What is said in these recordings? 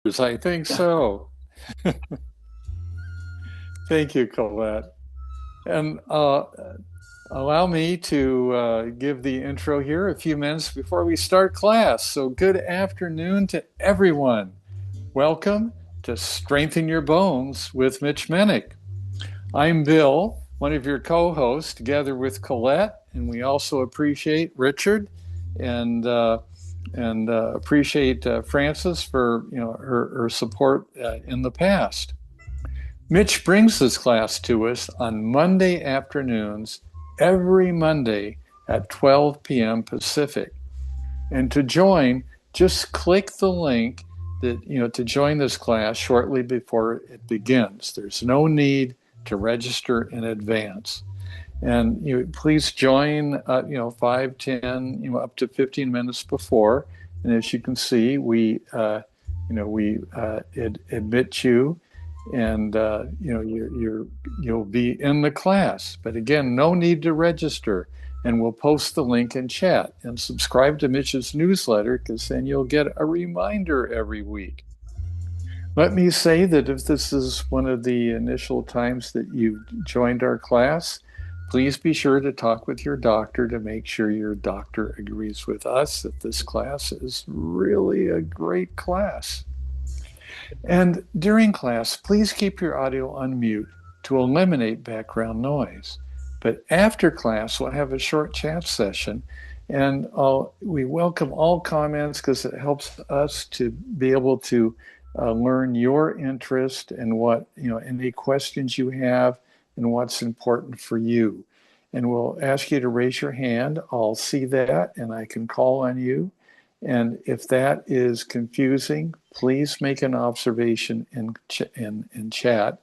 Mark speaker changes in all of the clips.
Speaker 1: I think so. Thank you, Colette. And allow me to give the intro here a few minutes before we start class. So, good afternoon to everyone. Welcome to Strengthen Your Bones with Mitch Menick. I'm Bill, one of your co-hosts, together with Colette, and we also appreciate Richard and appreciate Frances for her support in the past. Mitch brings this class to us on Monday afternoons, every Monday at 12 p.m. Pacific. And to join, just click the link to join this class shortly before it begins. There's no need to register in advance. And please join 5, 10, up to 15 minutes before. And as you can see, we admit you, and you'll be in the class. But again, no need to register, and we'll post the link in chat. And subscribe to Mitch's newsletter, because then you'll get a reminder every week. Let me say that if this is one of the initial times that you've joined our class, please be sure to talk with your doctor to make sure your doctor agrees with us that this class is really a great class. And during class, please keep your audio on mute to eliminate background noise. But after class, we'll have a short chat session, and we welcome all comments because it helps us to be able to learn your interest and what, any questions you have and what's important for you. And we'll ask you to raise your hand. I'll see that and I can call on you. And if that is confusing, please make an observation in chat.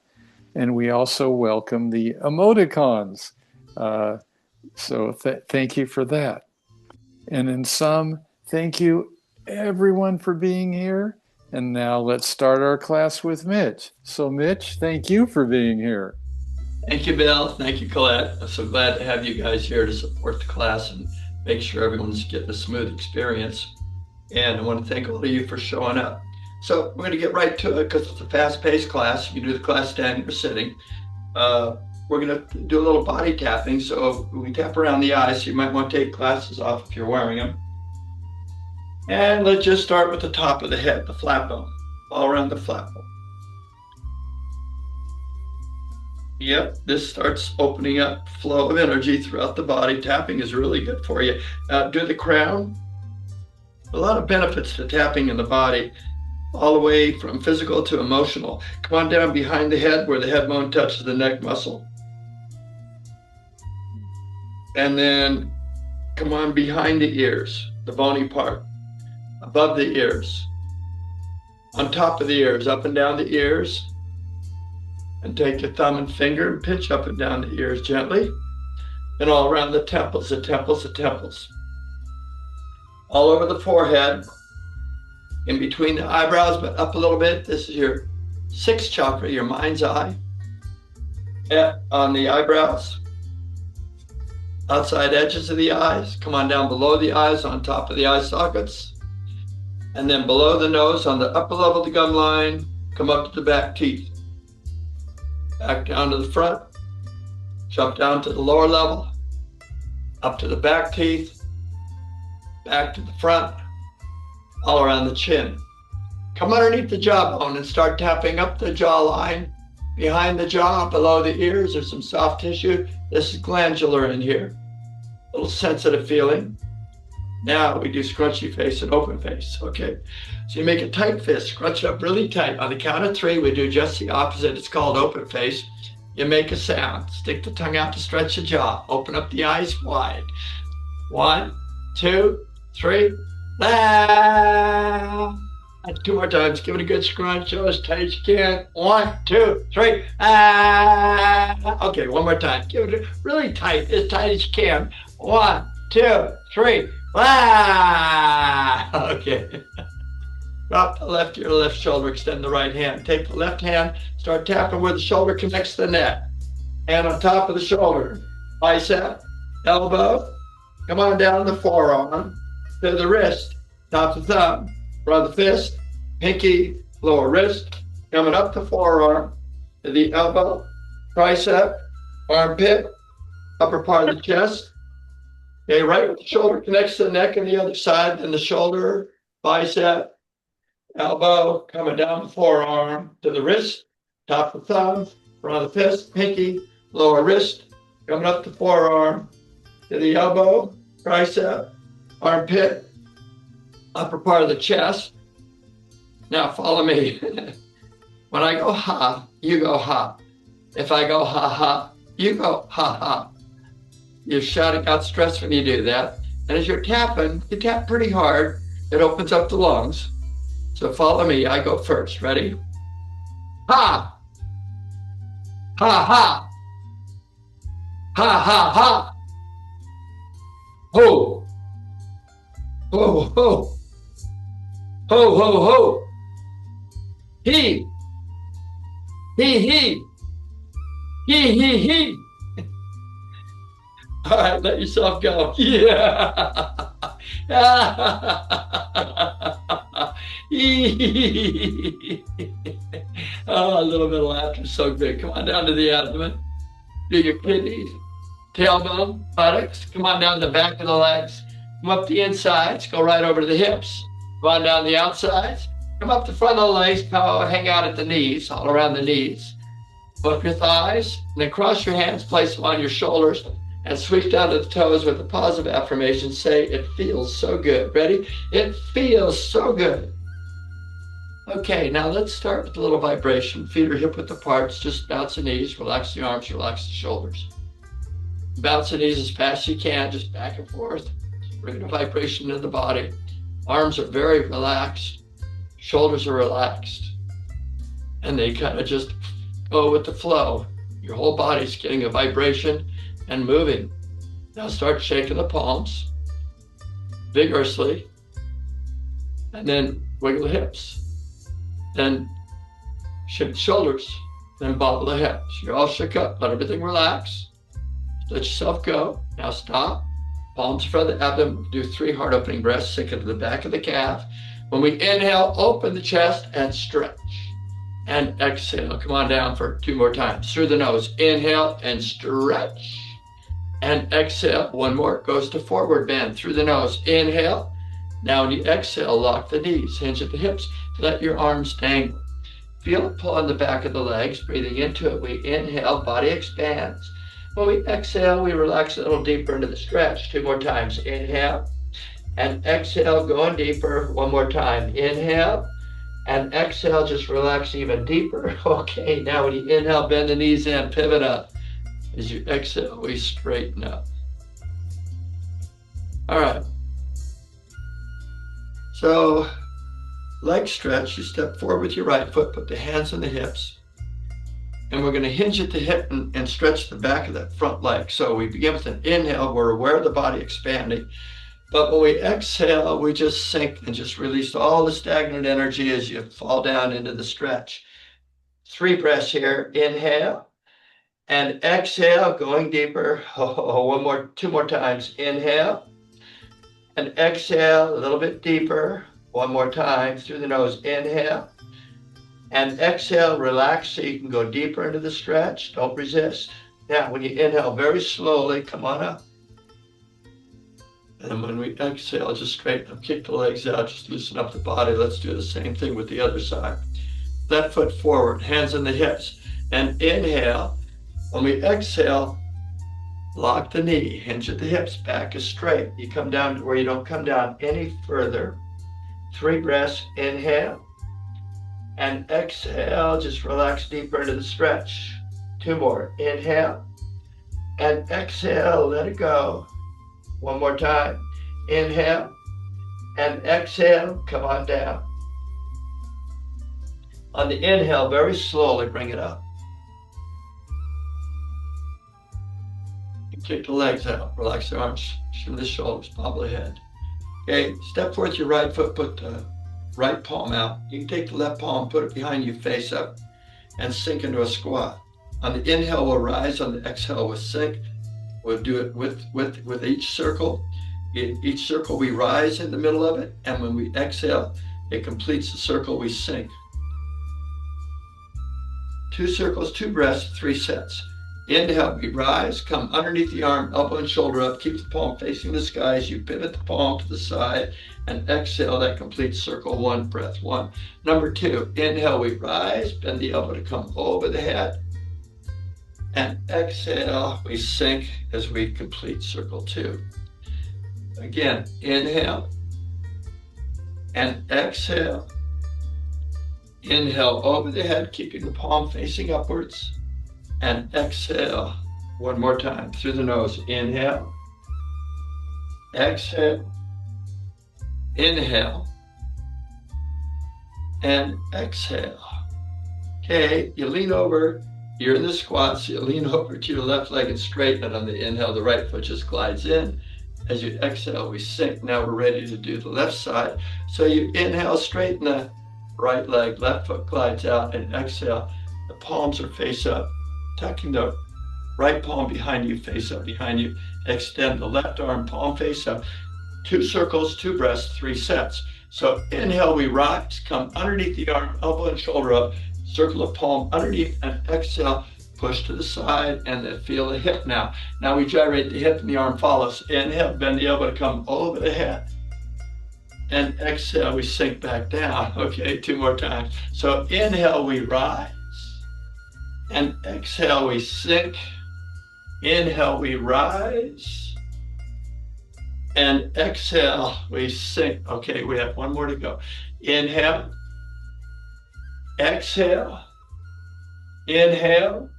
Speaker 1: And we also welcome the emoticons. So thank you for that. And in sum, thank you everyone for being here. And now let's start our class with Mitch. So Mitch, thank you for being here.
Speaker 2: Thank you, Bill. Thank you, Colette. I'm so glad to have you guys here to support the class and make sure everyone's getting a smooth experience. And I want to thank all of you for showing up. So we're going to get right to it because it's a fast-paced class. You can do the class standing or sitting. We're going to do a little body tapping. So we tap around the eyes. So you might want to take glasses off if you're wearing them. And let's just start with the top of the head, the flat bone, all around the flat bone. Yep, this starts opening up flow of energy throughout the body. Tapping is really good for you. Do the crown. A lot of benefits to tapping in the body, all the way from physical to emotional. Come on down behind the head where the head bone touches the neck muscle. And then come on behind the ears, the bony part, above the ears, on top of the ears, up and down the ears. And take your thumb and finger and pinch up and down the ears gently. And all around the temples, the temples, the temples. All over the forehead, in between the eyebrows, but up a little bit. This is your sixth chakra, your mind's eye. On the eyebrows, outside edges of the eyes. Come on down below the eyes, on top of the eye sockets. And then below the nose, on the upper level of the gum line, come up to the back teeth. Back down to the front, jump down to the lower level, up to the back teeth, back to the front, all around the chin. Come underneath the jawbone and start tapping up the jawline, behind the jaw, below the ears. There's some soft tissue. This is glandular in here. A little sensitive feeling. Now we do scrunchy face and open face. Okay, so you make a tight fist, scrunch it up really tight. On the count of 3, we do just the opposite. It's called open face. You make a sound. Stick the tongue out to stretch the jaw. Open up the eyes wide. 1, 2, 3. Ah! 2 more times. Give it a good scrunch. Go as tight as you can. 1, 2, 3. Ah! Okay, one more time. Give it really tight as you can. 1, 2, 3. Ah! Okay. Drop the left to your left shoulder. Extend the right hand. Take the left hand. Start tapping where the shoulder connects to the neck. Hand on top of the shoulder. Bicep, elbow. Come on down the forearm to the wrist. Top of the thumb. Front of the fist. Pinky lower wrist, coming up the forearm to the elbow, tricep, armpit, upper part of the chest. Okay, right with the shoulder connects to the neck and the other side, then the shoulder, bicep, elbow, coming down the forearm to the wrist, top of the thumb, front of the fist, pinky, lower wrist, coming up the forearm to the elbow, tricep, armpit, upper part of the chest. Now follow me. When I go ha, you go ha. If I go ha ha, you go ha ha. You're shouting out stress when you do that. And as you're tapping, you tap pretty hard. It opens up the lungs. So follow me. I go first. Ready? Ha! Ha ha! Ha ha ha! Ho! Ho ho! Ho ho ho! He! He! He! All right, let yourself go. Yeah. Oh, a little bit of laughter is so good. Come on down to the abdomen. Do your kidneys, tailbone, buttocks. Come on down the back of the legs. Come up the insides. Go right over to the hips. Come on down the outsides. Come up the front of the legs. Hang out at the knees, all around the knees. Up your thighs, and then cross your hands, place them on your shoulders, and sweep down to the toes with a positive affirmation. Say, it feels so good. Ready? It feels so good. Okay, now let's start with a little vibration. Feet are hip width apart. Just bounce the knees, relax the arms, relax the shoulders. Bounce the knees as fast as you can, just back and forth. Bring the vibration into the body. Arms are very relaxed. Shoulders are relaxed. And they kind of just go with the flow. Your whole body's getting a vibration and moving. Now start shaking the palms vigorously, and then wiggle the hips. Then shift the shoulders, then bobble the hips. You're all shook up. Let everything relax. Let yourself go. Now stop. Palms in front of the abdomen. Do 3 heart opening breaths. Sink into the back of the calf. When we inhale, open the chest and stretch. And exhale. Come on down for 2 more times. Through the nose. Inhale and stretch. And exhale. 1 more. Goes to forward bend through the nose. Inhale. Now when you exhale, lock the knees. Hinge at the hips. Let your arms dangle. Feel it pull on the back of the legs. Breathing into it. We inhale. Body expands. When we exhale, we relax a little deeper into the stretch. 2 more times. Inhale. And exhale. Going deeper. 1 more time. Inhale. And exhale, just relax even deeper. Okay, now when you inhale, bend the knees in, pivot up. As you exhale, we straighten up. All right. So, leg stretch, you step forward with your right foot, put the hands on the hips. And we're going to hinge at the hip and stretch the back of that front leg. So we begin with an inhale, we're aware of the body expanding. But when we exhale, we just sink and just release all the stagnant energy as you fall down into the stretch. 3 breaths here. Inhale and exhale, going deeper. 2 more times. Inhale and exhale a little bit deeper. 1 more time through the nose. Inhale and exhale. Relax so you can go deeper into the stretch. Don't resist. Now, when you inhale very slowly, come on up. And when we exhale, just straighten up, kick the legs out, just loosen up the body. Let's do the same thing with the other side. Left foot forward, hands on the hips. And inhale. When we exhale, lock the knee, hinge at the hips, back is straight. You come down to where you don't come down any further. 3 breaths, inhale. And exhale, just relax deeper into the stretch. 2 more, inhale. And exhale, let it go. 1 more time. Inhale and exhale. Come on down. On the inhale, very slowly bring it up. You kick the legs out. Relax the arms. Shimmy the shoulders. Bobble the head. Okay, step forward your right foot. Put the right palm out. You can take the left palm, put it behind you, face up, and sink into a squat. On the inhale, we'll rise. On the exhale, we'll sink. We'll do it with each circle. In each circle, we rise in the middle of it, and when we exhale, it completes the circle, we sink. 2 circles, 2 breaths, 3 sets. Inhale, we rise, come underneath the arm, elbow and shoulder up, keep the palm facing the sky as you pivot the palm to the side, and exhale, that completes circle 1, breath 1. Number 2, inhale, we rise, bend the elbow to come over the head, and exhale, we sink as we complete circle 2. Again, inhale, and exhale. Inhale over the head, keeping the palm facing upwards, and exhale one more time through the nose. Inhale, exhale, inhale, and exhale. Okay, you lean over, you're in the squat, so you lean over to your left leg and straighten it. On the inhale, the right foot just glides in. As you exhale, we sink. Now we're ready to do the left side. So you inhale, straighten the right leg, left foot glides out, and exhale. The palms are face up, tucking the right palm behind you, face up behind you. Extend the left arm, palm face up. 2 circles, 2 breaths, 3 sets. So inhale, we rise, come underneath the arm, elbow and shoulder up, circle the palm underneath, and exhale, push to the side, and then feel the hip now. Now we gyrate the hip and the arm follows. Inhale, bend the elbow to come over the head. And exhale, we sink back down. Okay, 2 more times. So inhale, we rise. And exhale, we sink. Inhale, we rise. And exhale, we sink. Okay, we have 1 more to go. Inhale. Exhale. Inhale.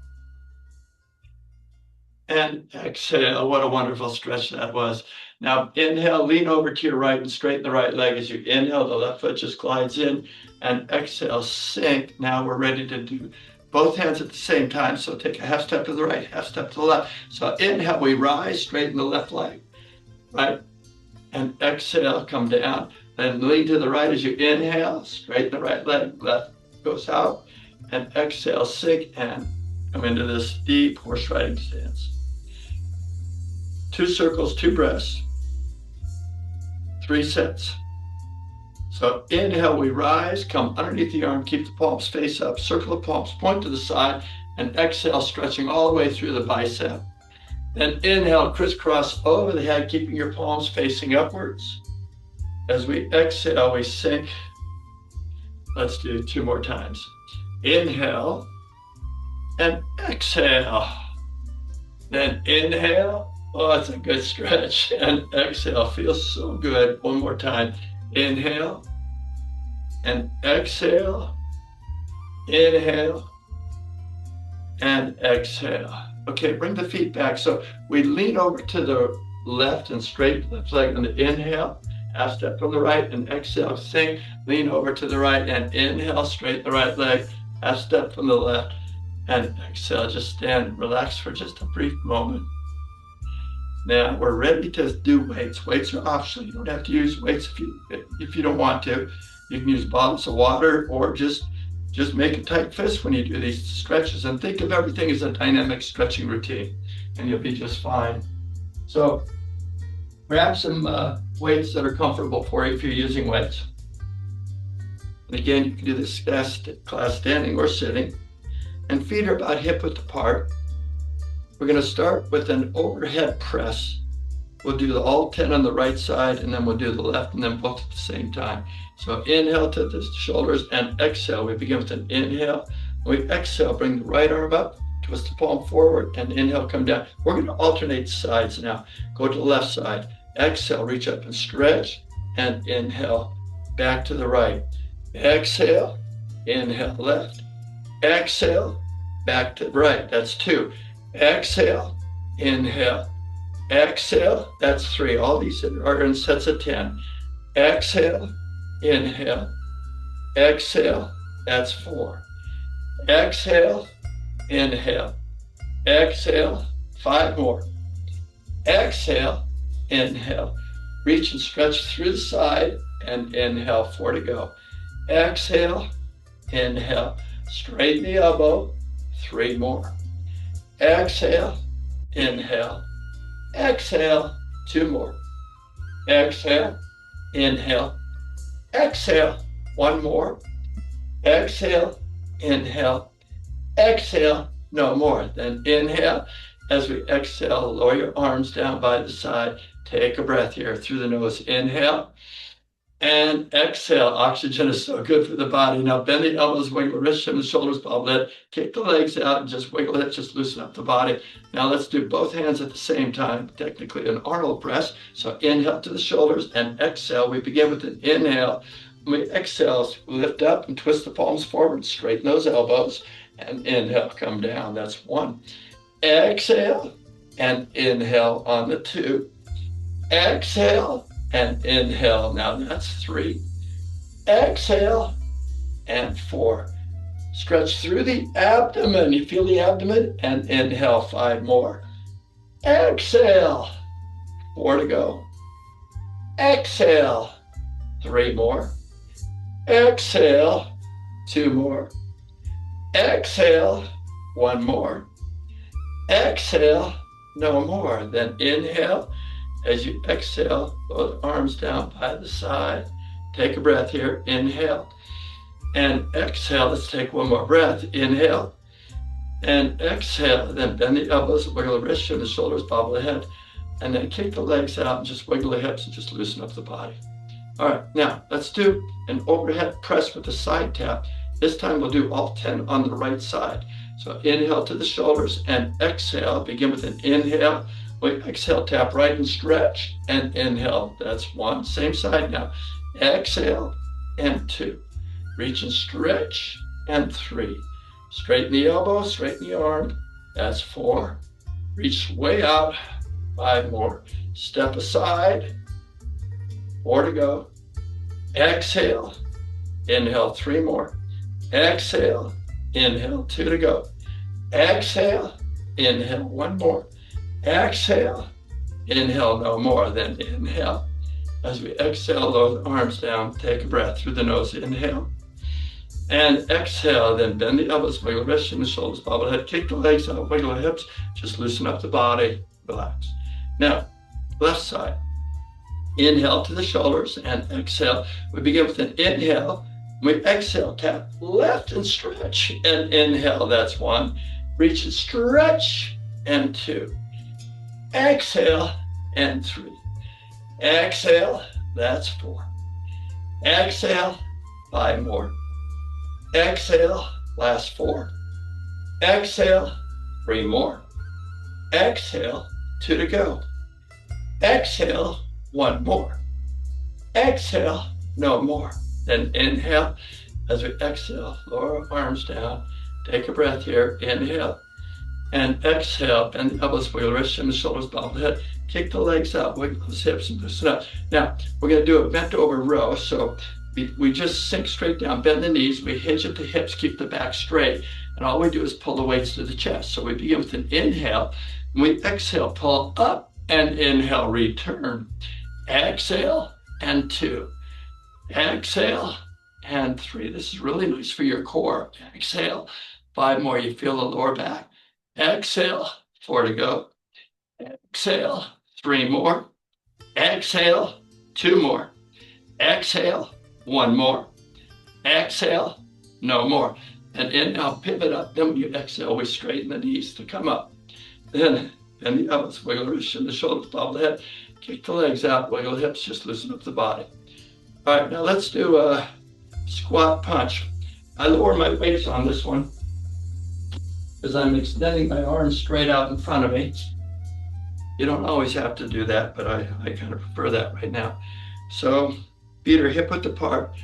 Speaker 2: And exhale. What a wonderful stretch that was. Now inhale, lean over to your right and straighten the right leg. As you inhale, the left foot just glides in, and exhale, sink. Now we're ready to do both hands at the same time. So take a half step to the right, half step to the left. So inhale, we rise, straighten the left leg, right? And exhale, come down. Then lean to the right as you inhale, straighten the right leg, left goes out, and exhale, sink, and come into this deep horse riding stance. 2 circles, 2 breaths, 3 sets. So inhale, we rise, come underneath the arm, keep the palms face up, circle the palms, point to the side, and exhale, stretching all the way through the bicep. Then inhale, crisscross over the head, keeping your palms facing upwards. As we exhale, we sink. Let's do 2 more times. Inhale and exhale. Then inhale. Oh, that's a good stretch. And exhale, feels so good. 1 more time. Inhale and exhale. Inhale and exhale. Okay, bring the feet back. So we lean over to the left and straight left leg on the inhale. Half step from the right and exhale, sink. Lean over to the right and inhale, straighten the right leg. Half step from the left and exhale. Just stand, relax for just a brief moment. Now we're ready to do weights. Weights are optional. You don't have to use weights if you don't want to. You can use bottles of water or just make a tight fist when you do these stretches, and think of everything as a dynamic stretching routine, and you'll be just fine. So grab some weights that are comfortable for you if you're using weights. And again, you can do this class standing or sitting, and feet are about hip width apart. We're going to start with an overhead press. We'll do all 10 on the right side, and then we'll do the left, and then both at the same time. So inhale to the shoulders and exhale. We begin with an inhale. When we exhale, bring the right arm up, twist the palm forward, and inhale, come down. We're going to alternate sides now. Go to the left side. Exhale, reach up and stretch, and inhale, back to the right. Exhale, inhale, left. Exhale, back to the right. That's 2. Exhale, inhale. Exhale, that's 3. All these are in sets of 10. Exhale, inhale. Exhale, that's 4. Exhale, inhale. Exhale, 5 more. Exhale, inhale. Reach and stretch through the side and inhale, 4 to go. Exhale, inhale. Straighten the elbow, 3 more. Exhale, inhale. Exhale, 2 more. Exhale, inhale. Exhale, 1 more. Exhale, inhale. Exhale, no more. Then inhale. As we exhale, lower your arms down by the side. Take a breath here through the nose. Inhale. And exhale. Oxygen is so good for the body. Now bend the elbows, wiggle the wrists, and the shoulders, bobble it. Kick the legs out and just wiggle it. Just loosen up the body. Now let's do both hands at the same time. Technically an Arnold press. So inhale to the shoulders and exhale. We begin with an inhale. When we exhale, lift up and twist the palms forward. Straighten those elbows. And inhale, come down. That's one. Exhale and inhale on the two. Exhale and inhale. Now that's three. Exhale and four. Stretch through the abdomen. You feel the abdomen? And inhale, five more. Exhale, four to go. Exhale, three more. Exhale, two more. Exhale, one more. Exhale, no more. Then inhale. As you exhale, both arms down by the side. Take a breath here. Inhale. And exhale. Let's take one more breath. Inhale. And exhale. Then bend the elbows, wiggle the wrists and the shoulders, bobble the head. And then kick the legs out and just wiggle the hips and just loosen up the body. All right, now let's do an overhead press with a side tap. This time we'll do all 10 on the right side. So inhale to the shoulders and exhale. Begin with an inhale. We exhale, tap right and stretch, and inhale. That's one. Same side now. Exhale, and two. Reach and stretch, and three. Straighten the elbow, straighten the arm. That's four. Reach way out, five more. Step aside, four to go. Exhale, inhale, three more. Exhale, inhale, two to go. Exhale, inhale, one more. Exhale, inhale, no more. Then inhale. As we exhale, lower the arms down. Take a breath through the nose. Inhale. And exhale. Then bend the elbows, wiggle the wrists and the shoulders, bobble the head. Kick the legs out, wiggle the hips. Just loosen up the body. Relax. Now, left side. Inhale to the shoulders and exhale. We begin with an inhale. We exhale, tap left and stretch. And inhale. That's one. Reach and stretch. And two. Exhale, and three. Exhale, that's four. Exhale, five more. Exhale, last four. Exhale, three more. Exhale, two to go. Exhale, one more. Exhale, no more. Then inhale. As we exhale, lower our arms down. Take a breath here. Inhale. And exhale, bend the elbows, wiggle the wrists and the shoulders, bobble the head. Kick the legs out, wiggle those hips and loosen up. Now, we're going to do a bent over row. So we just sink straight down, bend the knees, we hinge at the hips, keep the back straight. And all we do is pull the weights to the chest. So we begin with an inhale. And we exhale, pull up and inhale, return. Exhale and two. Exhale and three. This is really nice for your core. Exhale, five more. You feel the lower back. Exhale, four to go. Exhale, three more. Exhale, two more. Exhale, one more. Exhale, no more. And inhale, pivot up. Then when you exhale, we straighten the knees to come up. Then bend the elbows, wiggle the wrists and the shoulders, bobble the head. Kick the legs out, wiggle the hips, just loosen up the body. All right, now let's do a squat punch. I lower my weights on this one because I'm extending my arms straight out in front of me. You don't always have to do that, but I kind of prefer that right now. So feet are hip width apart.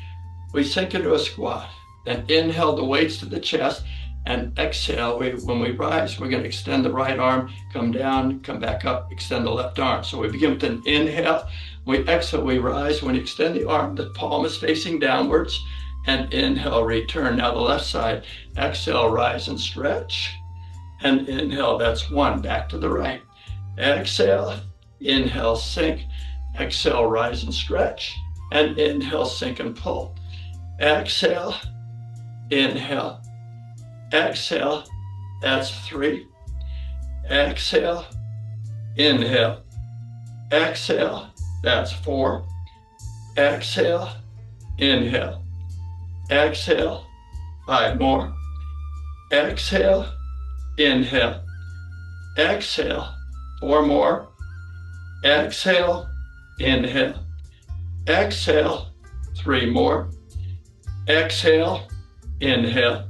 Speaker 2: We sink into a squat. Then inhale the weights to the chest and exhale. When we rise, we're going to extend the right arm, come down, come back up, extend the left arm. So we begin with an inhale. We exhale, we rise. When you extend the arm, the palm is facing downwards. And inhale, return. Now the left side. Exhale, rise and stretch. And inhale, that's one. Back to the right. Exhale, inhale, sink. Exhale, rise and stretch. And inhale, sink and pull. Exhale, inhale. Exhale, that's three. Exhale, inhale. Exhale, that's four. Exhale, inhale. Exhale, five more. exhale, inhale, exhale, 4 more, exhale, inhale, exhale, 3 more, exhale, inhale,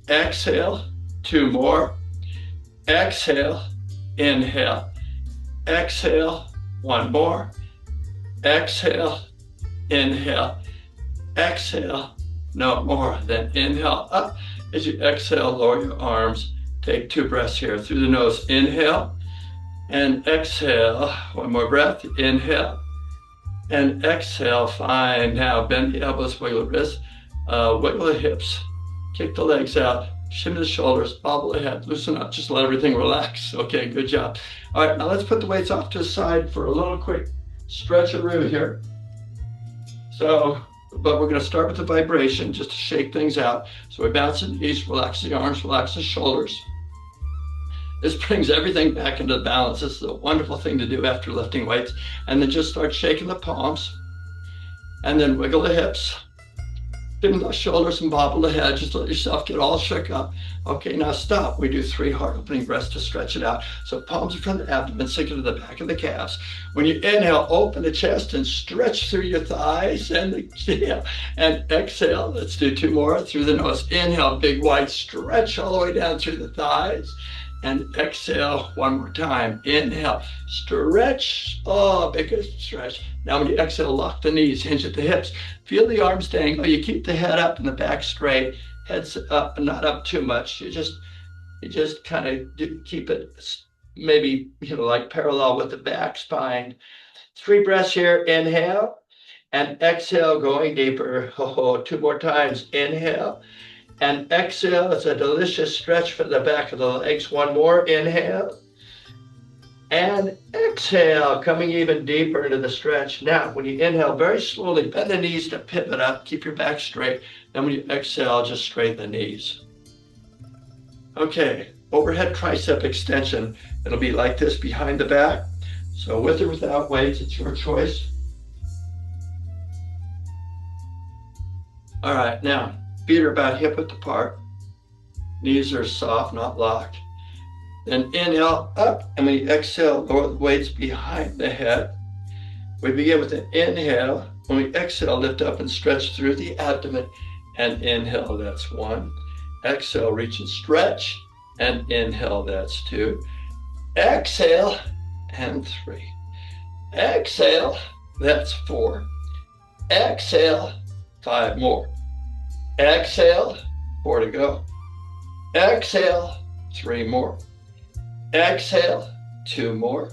Speaker 2: exhale, 2 more, exhale, inhale, exhale, 1 more, exhale, inhale, exhale, no more. Then inhale up. As you exhale, lower your arms. Take 2 breaths here through the nose. Inhale and exhale. 1 more breath. Inhale and exhale. Fine. Now bend the elbows, wiggle the wrists, wiggle the hips, kick the legs out, shimmy the shoulders, bobble the head, loosen up, just let everything relax. Okay, good job. All right, now let's put the weights off to the side for a little quick stretcheroo here. But we're going to start with the vibration just to shake things out. So we bounce the knees, relax the arms, relax the shoulders. This brings everything back into balance. This is a wonderful thing to do after lifting weights. And then just start shaking the palms. And then wiggle the hips. Spin the shoulders and bobble the head. Just let yourself get all shook up. Okay, now stop. We do 3 heart opening breaths to stretch it out. So palms in front of the abdomen, sink into the back of the calves. When you inhale, open the chest and stretch through your thighs and the tail. And exhale. Let's do 2 more through the nose. Inhale, big wide stretch all the way down through the thighs. And exhale 1 more time. Inhale, stretch. Oh, big stretch. Now when you exhale, lock the knees, hinge at the hips. Feel the arms dangle. You keep the head up and the back straight. Head's up and not up too much. You just kind of keep it maybe, like parallel with the back spine. 3 breaths here. Inhale and exhale, going deeper. 2 more times. Inhale and exhale. It's a delicious stretch for the back of the legs. 1 more. Inhale and exhale, coming even deeper into the stretch. Now, when you inhale, very slowly bend the knees to pivot up. Keep your back straight. Then when you exhale, just straighten the knees. Okay, overhead tricep extension. It'll be like this behind the back. So with or without weights, it's your choice. All right, now, feet are about hip width apart. Knees are soft, not locked. Then inhale up, and when you exhale, lower the weights behind the head. We begin with an inhale. When we exhale, lift up and stretch through the abdomen. And inhale, that's 1. Exhale, reach and stretch. And inhale, that's 2. Exhale, and 3. Exhale, that's 4. Exhale, 5 more. Exhale, 4 to go. Exhale, 3 more. Exhale, 2 more.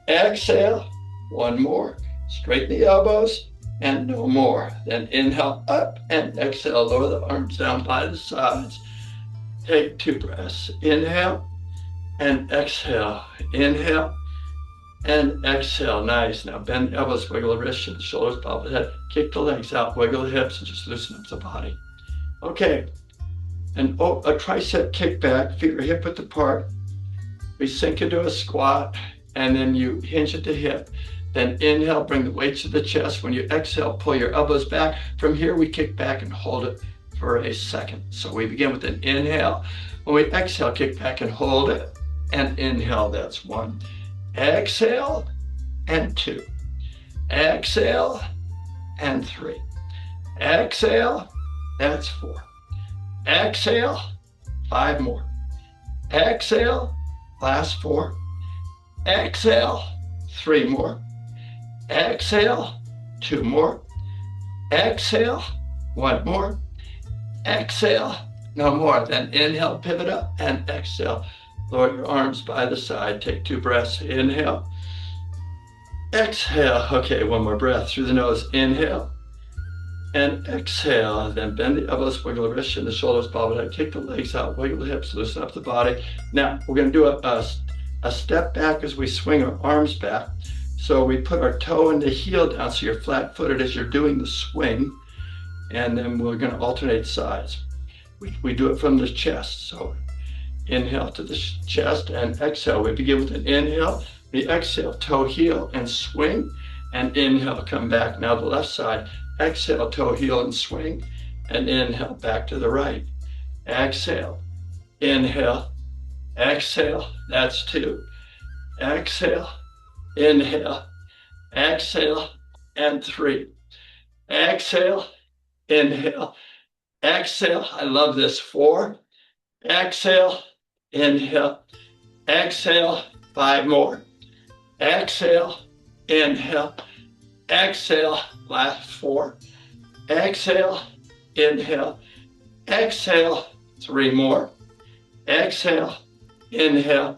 Speaker 2: Exhale, 1 more. Straighten the elbows and no more. Then inhale up and exhale. Lower the arms down by the sides. Take 2 breaths. Inhale and exhale. Inhale and exhale. Nice. Now bend the elbows, wiggle the wrists, shift the shoulders, bobble the head. Kick the legs out, wiggle the hips, and just loosen up the body. Okay. And a tricep kickback. Feet are hip width apart. We sink into a squat, and then you hinge at the hip. Then inhale, bring the weights to the chest. When you exhale, pull your elbows back. From here, we kick back and hold it for a second. So we begin with an inhale. When we exhale, kick back and hold it. And inhale, that's 1. Exhale, and 2. Exhale, and 3. Exhale, that's 4. Exhale, 5 more. Exhale, last 4. Exhale, 3 more. Exhale, 2 more. Exhale, 1 more. Exhale, no more. Then inhale, pivot up, and exhale. Lower your arms by the side. Take 2 breaths. Inhale. Exhale. Okay, 1 more breath through the nose. Inhale. And exhale. Then bend the elbows, wiggle the wrists, and the shoulders, bobble the head. Kick the legs out, wiggle the hips, loosen up the body. Now, we're going to do a step back as we swing our arms back. So we put our toe and the heel down so you're flat-footed as you're doing the swing. And then we're going to alternate sides. We do it from the chest. So inhale to the chest and exhale. We begin with an inhale. We exhale, toe, heel, and swing. And inhale, come back. Now the left side. Exhale, toe, heel, and swing. And inhale, back to the right. Exhale, inhale, exhale, that's 2. Exhale, inhale, exhale, and 3. Exhale, inhale, exhale, I love this, 4. Exhale, inhale, exhale, 5 more. Exhale, inhale, exhale, last 4. Exhale, inhale, exhale, 3 more. Exhale, inhale,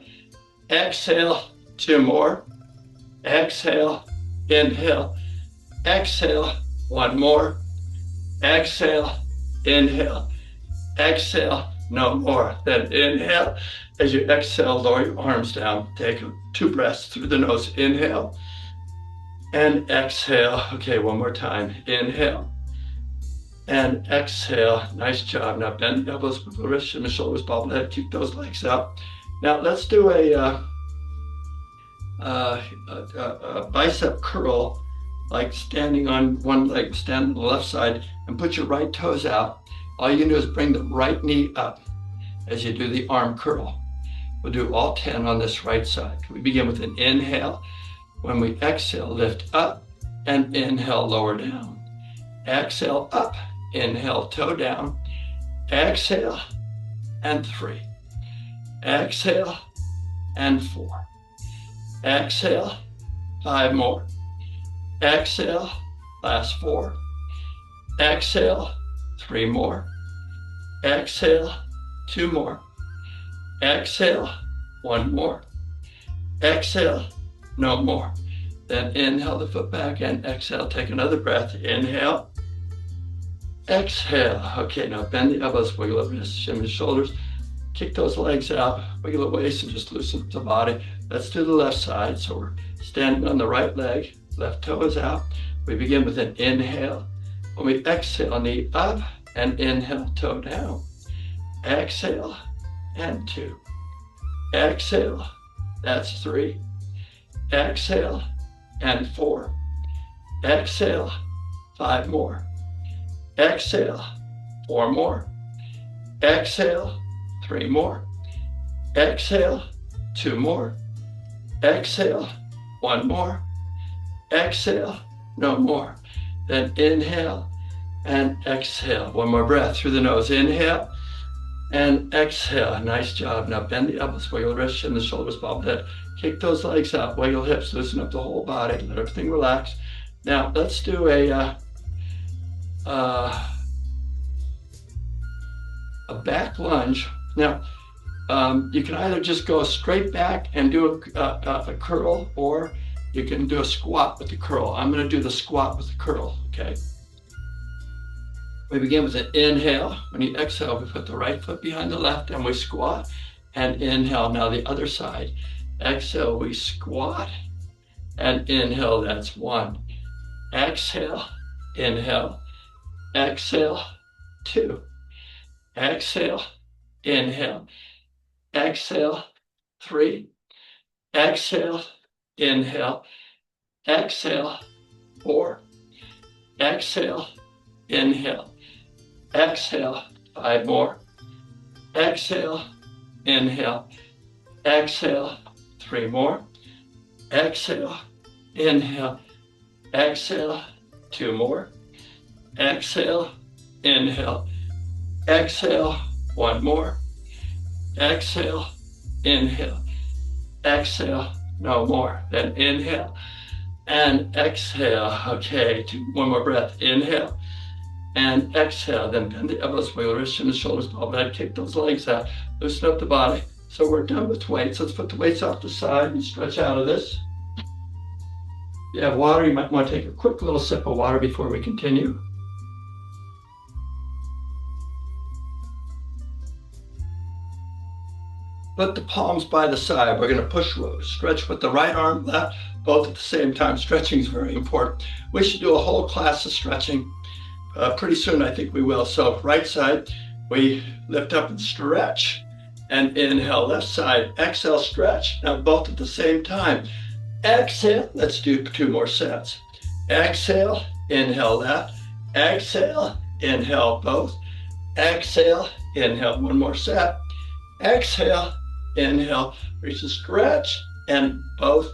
Speaker 2: exhale, 2 more. Exhale, inhale, exhale, 1 more. Exhale, inhale, exhale, no more. Then inhale. As you exhale, lower your arms down. Take 2 breaths through the nose. Inhale and exhale. Okay, one more time. Inhale and exhale. Nice job. Now bend the elbows, the wrists, and the shoulders, bob the head. Keep those legs up. Now let's do a bicep curl, like standing on one leg, stand on the left side, and put your right toes out. All you can do is bring the right knee up as you do the arm curl. We'll do all 10 on this right side. We begin with an inhale. When we exhale, lift up, and inhale, lower down. Exhale, up, inhale, toe down. Exhale, and 3. Exhale, and 4. Exhale, 5 more. Exhale, last 4. Exhale, 3 more. Exhale, 2 more. Exhale, 1 more. Exhale, no more. Then inhale the foot back and exhale. Take another breath. Inhale. Exhale. Okay, now bend the elbows, wiggle the wrists, shimmy the shoulders. Kick those legs out, wiggle the waist, and just loosen up the body. Let's do the left side. So we're standing on the right leg. Left toe is out. We begin with an inhale. When we exhale, knee up, and inhale, toe down. Exhale, and 2. Exhale, that's 3. Exhale, and 4. Exhale, 5 more. Exhale, 4 more. Exhale, 3 more. Exhale, 2 more. Exhale, 1 more. Exhale, no more. Then inhale and exhale. One more breath through the nose. Inhale and exhale. Nice job. Now bend the elbows, wiggle the wrists, and the shoulders, bob the head. Kick those legs out, wiggle hips, loosen up the whole body, let everything relax. Now let's do a back lunge. Now you can either just go straight back and do a curl, or you can do a squat with the curl. I'm going to do the squat with the curl, okay? We begin with an inhale. When you exhale, we put the right foot behind the left and we squat. And inhale, now the other side. Exhale, we squat. And inhale, that's 1. Exhale, inhale. Exhale, 2. Exhale, inhale. Exhale, 3. Exhale, inhale. Exhale, 4. Exhale, inhale. Exhale, 5 more. Exhale, inhale. Exhale, 3 more. Exhale, inhale. Exhale, 2 more. Exhale, inhale. Exhale, 1 more. Exhale, inhale. Exhale, no more. Then inhale and exhale. Okay, 1 more breath. Inhale and exhale. Then bend the elbows, wiggle the wrists, and the shoulders, bob the head, kick those legs out, loosen up the body. So we're done with weights. Let's put the weights off the side and stretch out of this. If you have water, you might want to take a quick little sip of water before we continue. Put the palms by the side. We're going to push, stretch with the right arm, left, both at the same time. Stretching is very important. We should do a whole class of stretching. Pretty soon, I think we will. So right side, we lift up and stretch. And inhale, left side. Exhale, stretch. Now both at the same time. Exhale. Let's do 2 more sets. Exhale, inhale left. Exhale, inhale both. Exhale, inhale. 1 more set. exhale, inhale, reach and stretch, and both.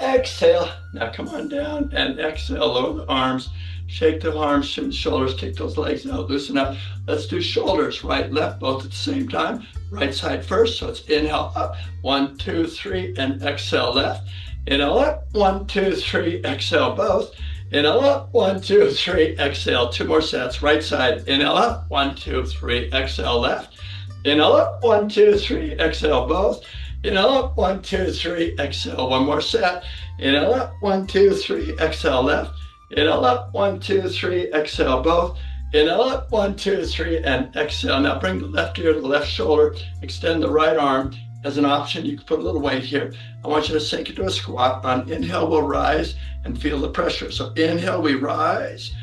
Speaker 2: Exhale. Now come on down and exhale. Lower the arms. Shake the arms, shim the shoulders, kick those legs out, loosen up. Let's do shoulders, right, left, both at the same time. Right side first, so it's inhale up, 1, 2, 3, and exhale left. Inhale up, 1, 2, 3, exhale both. Inhale up, 1, 2, 3, exhale. 2 more sets. Right side, inhale up, 1, 2, 3, exhale left. Inhale up, 1, 2, 3, exhale both. Inhale up, 1, 2, 3, exhale. 1 more set. Inhale up, 1, 2, 3, exhale left. Inhale up, 1, 2, 3, exhale both. Inhale up, 1, 2, 3, and exhale. Now bring the left ear to the left shoulder. Extend the right arm. As an option, you can put a little weight here. I want you to sink into a squat. On inhale, we'll rise and feel the pressure. So inhale, we rise.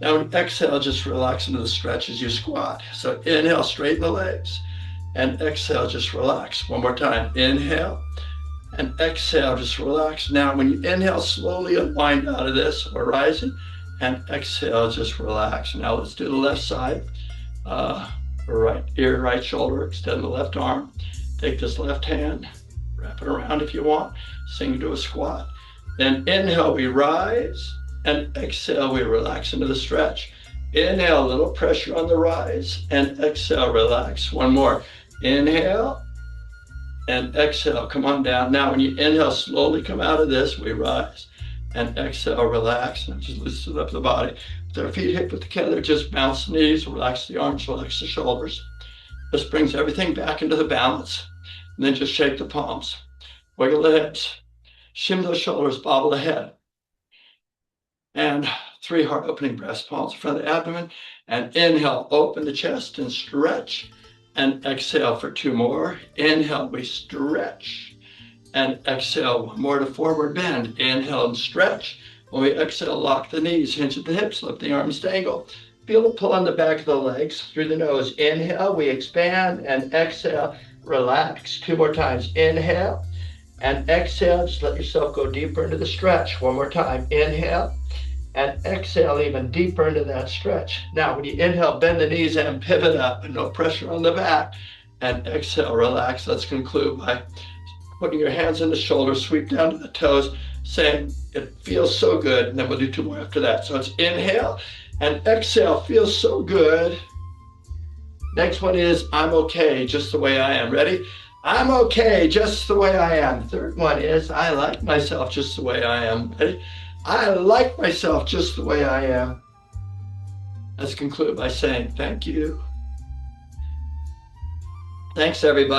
Speaker 2: Now exhale, just relax into the stretch as you squat. So inhale, straighten the legs. And exhale, just relax. One more time. Inhale and exhale, just relax. Now, when you inhale, slowly unwind out of this. We're rising. And exhale, just relax. Now, let's do the left side. Right ear, right shoulder. Extend the left arm. Take this left hand. Wrap it around if you want. Sink into a squat. Then inhale, we rise. And exhale, we relax into the stretch. Inhale, a little pressure on the rise. And exhale, relax. One more. Inhale and exhale. Come on down. Now, when you inhale, slowly come out of this. We rise and exhale, relax, and just loosen up the body. With our feet hip width together, just bounce the knees, relax the arms, relax the shoulders. This brings everything back into the balance. And then just shake the palms. Wiggle the hips. Shim those shoulders, bobble the head. And 3 heart opening breaths, palms in front of the abdomen. And inhale, open the chest and stretch. And exhale for 2 more. Inhale, we stretch. And exhale, 1 more to forward bend. Inhale and stretch. When we exhale, lock the knees, hinge at the hips, lift the arms, dangle. Feel the pull on the back of the legs through the nose. Inhale, we expand, and exhale, relax. 2 more times. Inhale and exhale. Just let yourself go deeper into the stretch. 1 more time. Inhale and exhale even deeper into that stretch. Now, when you inhale, bend the knees and pivot up, and no pressure on the back. And exhale, relax. Let's conclude by putting your hands on the shoulders, sweep down to the toes, saying, it feels so good. And then we'll do 2 more after that. So it's inhale and exhale, feels so good. Next one is, I'm okay, just the way I am. Ready? I'm okay, just the way I am. Third one is, I like myself just the way I am. Ready? I like myself just the way I am. Let's conclude by saying thank you. Thanks, everybody.